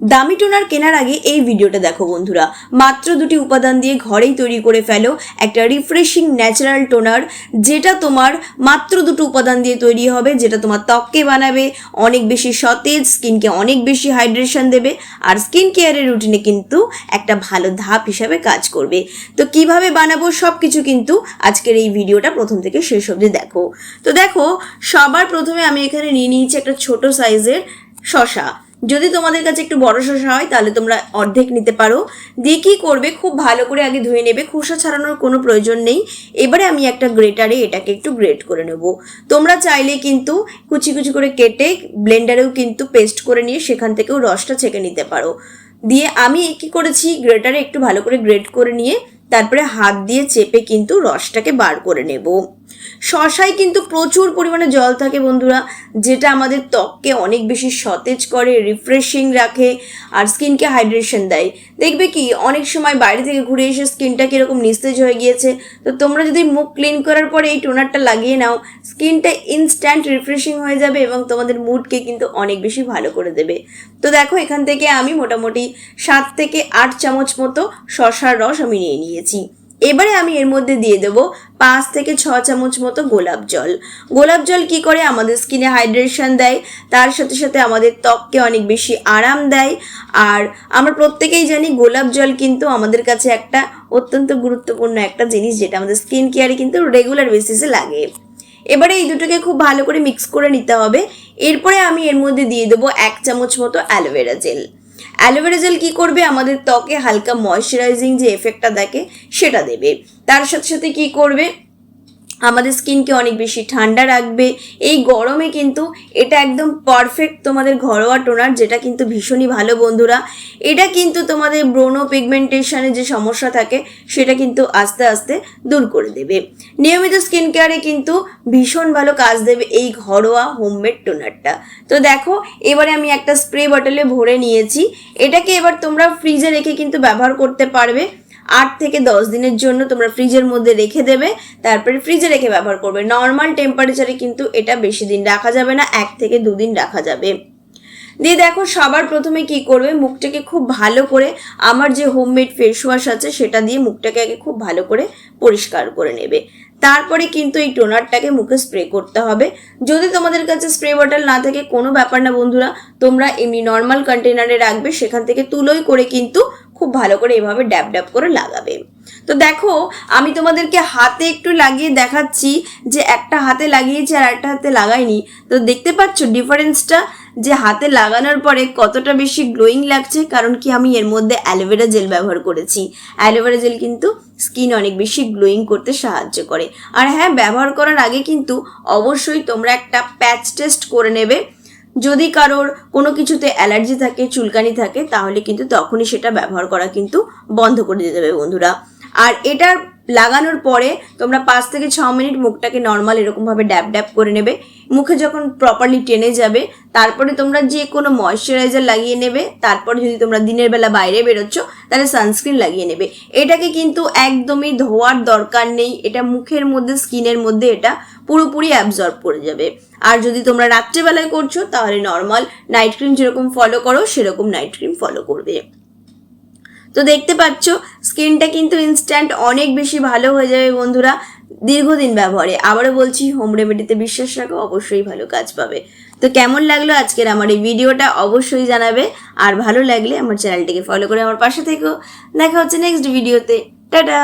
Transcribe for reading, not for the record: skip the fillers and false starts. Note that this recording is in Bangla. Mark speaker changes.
Speaker 1: দামি টোনার কেনার আগে এই ভিডিওটা দেখো বন্ধুরা। মাত্র দুটি উপাদান দিয়ে ঘরেই তৈরি করে ফেলো একটা রিফ্রেশিং ন্যাচারাল টোনার, যেটা তোমার মাত্র দুটো উপাদান দিয়ে তৈরি হবে, যেটা তোমার ত্বককে বানাবে অনেক বেশি সতেজ, স্কিনকে অনেক বেশি হাইড্রেশন দেবে, আর স্কিন কেয়ারের রুটিনে কিন্তু একটা ভালো ধাপ হিসাবে কাজ করবে। তো কিভাবে বানাবো সব কিছু কিন্তু আজকের এই ভিডিওটা প্রথম থেকে শেষ অবধি দেখো। তো দেখো, সবার প্রথমে আমি এখানে নিয়ে নিয়েছি একটা ছোট সাইজের শসা। যদি তোমাদের কাছে একটু বড় শসা হয় তাহলে তোমরা অর্ধেক নিতে পারো। দিয়ে কী করবে, খুব ভালো করে আগে ধুয়ে নেবে, খোসা ছাড়ানোর কোনো প্রয়োজন নেই। এবারে আমি একটা গ্রেটারে এটাকে একটু গ্রেট করে নেব। তোমরা চাইলে কিন্তু কুচি কুচি করে কেটে ব্লেন্ডারেও কিন্তু পেস্ট করে নিয়ে সেখান থেকেও রসটা ছেঁকে নিতে পারো। দিয়ে আমি কি করেছি, গ্রেটারে একটু ভালো করে গ্রেট করে নিয়ে তারপরে হাত দিয়ে চেপে কিন্তু রসটাকে বার করে নেব। শসায় কিন্তু প্রচুর পরিমাণে জল থাকে বন্ধুরা, যেটা আমাদের ত্বককে অনেক বেশি সতেজ করে, রিফ্রেশিং রাখে, আর স্কিনকে হাইড্রেশন দেয়। দেখবে কি অনেক সময় বাইরে থেকে ঘুরে এসে স্কিনটা কীরকম নিস্তেজ হয়ে গিয়েছে, তো তোমরা যদি মুখ ক্লিন করার পরে এই টোনারটা লাগিয়ে নাও, স্কিনটা ইনস্ট্যান্ট রিফ্রেশিং হয়ে যাবে এবং তোমাদের মুডকে কিন্তু অনেক বেশি ভালো করে দেবে। তো দেখো, এখান থেকে আমি মোটামুটি 7 থেকে 8 চামচ মতো শসার রস আমি নিয়ে নিয়েছি। এবারে আমি এর মধ্যে দিয়ে দেবো 5 থেকে 6 চামচ মতো গোলাপ জল। গোলাপ জল কি করে, আমাদের স্কিনে হাইড্রেশন দেয়, তার সাথে সাথে আমাদের ত্বককে অনেক বেশি আরাম দেয়। আর আমরা প্রত্যেকেই জানি গোলাপ জল কিন্তু আমাদের কাছে একটা অত্যন্ত গুরুত্বপূর্ণ একটা জিনিস, যেটা আমাদের স্কিন কেয়ারে কিন্তু রেগুলার বেসিসে লাগে। এবারে এই দুটোকে খুব ভালো করে মিক্স করে নিতে হবে। এরপরে আমি এর মধ্যে দিয়ে দেবো 1 চামচ মতো অ্যালোভেরা জেল। অ্যালোভেরা জেল কী করবে, আমাদের ত্বকে হালকা ময়শ্চারাইজিং যে এফেক্টটা দেখে সেটা দেবে। তার সাথে সাথে কী করবে, আমাদের স্কিনকে অনেক বেশি ঠান্ডা রাখবে। এই গরমে কিন্তু এটা একদম পারফেক্ট তোমাদের ঘরোয়া টোনার, যেটা কিন্তু ভীষণই ভালো বন্ধুরা। এটা কিন্তু তোমাদের ব্রণ পিগমেন্টেশনের যে সমস্যা থাকে সেটা কিন্তু আস্তে আস্তে দূর করে দেবে। নিয়মিত স্কিন কেয়ারে কিন্তু ভীষণ ভালো কাজ দেবে এই ঘরোয়া হোমমেড টোনারটা। তো দেখো, এবারে আমি একটা স্প্রে বটলে ভরে নিয়েছি। এটাকে এবার তোমরা ফ্রিজে রেখে কিন্তু ব্যবহার করতে পারবে। 8 থেকে 10 দিনের জন্য তোমরা ফ্রিজের মধ্যে রেখে দেবে, তারপরে ফ্রিজে রেখে ব্যবহার করবে। নর্মাল টেম্পারেচারে কিন্তু এটা বেশি দিন রাখা যাবে না, 1 থেকে 2 দিন রাখা যাবে। দিয়ে দেখো, সবার প্রথমে কি করবে, মুখটাকে খুব ভালো করে, আমার যে হোমমেড ফেস ওয়াশ আছে সেটা দিয়ে মুখটাকে আগে খুব ভালো করে পরিষ্কার করে নেবে। তারপরে কিন্তু এই টোনারটাকে মুখে স্প্রে করতে হবে। যদি তোমাদের কাছে স্প্রে বটল না থাকে কোনো ব্যাপার না বন্ধুরা, তোমরা এমনি নর্মাল কন্টেনারে রাখবে, সেখান থেকে তুলোই করে কিন্তু খুব ভালো করে এভাবে ড্যাব ড্যাব করে লাগাবে। তো দেখো, আমি তোমাদেরকে হাতে একটু লাগিয়ে দেখাচ্ছি যে একটা হাতে লাগিয়েছি আর একটা হাতে লাগাইনি। তো দেখতে পাচ্ছ ডিফারেন্সটা, যে হাতে লাগানোর পরে কতটা বেশি গ্লোয়িং লাগছে, কারণ কি আমি এর মধ্যে অ্যালোভেরা জেল ব্যবহার করেছি। অ্যালোভেরা জেল কিন্তু স্কিন অনেক বেশি গ্লোয়িং করতে সাহায্য করে। আর হ্যাঁ, ব্যবহার করার আগে কিন্তু অবশ্যই তোমরা একটা প্যাচ টেস্ট করে নেবে। যদি কারোর কোনো কিছুতে অ্যালার্জি থাকে, চুলকানি থাকে, তাহলে কিন্তু তখনই সেটা ব্যবহার করা কিন্তু বন্ধ করে দিতে হবে বন্ধুরা। আর এটা লাগানোর পরে তোমরা 5 থেকে 6 মিনিট মুখটাকে নর্মাল এরকমভাবে ড্যাব ড্যাব করে নেবে। মুখে যখন প্রপারলি টেনে যাবে, তারপরে তোমরা যে কোনো ময়শ্চারাইজার লাগিয়ে নেবে। তারপরে যদি তোমরা দিনের বেলা বাইরে বেরোচ্ছ তাহলে সানস্ক্রিন লাগিয়ে নেবে। এটাকে কিন্তু একদমই ধোয়ার দরকার নেই, এটা মুখের মধ্যে, স্কিনের মধ্যে এটা পুরোপুরি অ্যাবজর্ব করে যাবে। আর যদি তোমরা রাত্রেবেলায় করছো তাহলে নর্মাল নাইট ক্রিম যেরকম ফলো করো সেরকম নাইট ক্রিম ফলো করবে। তো দেখতে পাচ্ছ, স্কিনটা কিন্তু ইনস্ট্যান্ট অনেক বেশি ভালো হয়ে যাবে বন্ধুরা দীর্ঘদিন ব্যবহারে। আবারও বলছি, হোম রেমেডিতে বিশ্বাস রাখো, অবশ্যই ভালো কাজ পাবে। তো কেমন লাগলো আজকের আমার এই ভিডিওটা অবশ্যই জানাবে, আর ভালো লাগলে আমার চ্যানেলটিকে ফলো করে আমার পাশে থেকো। দেখা হচ্ছে নেক্সট ভিডিওতে। টাটা।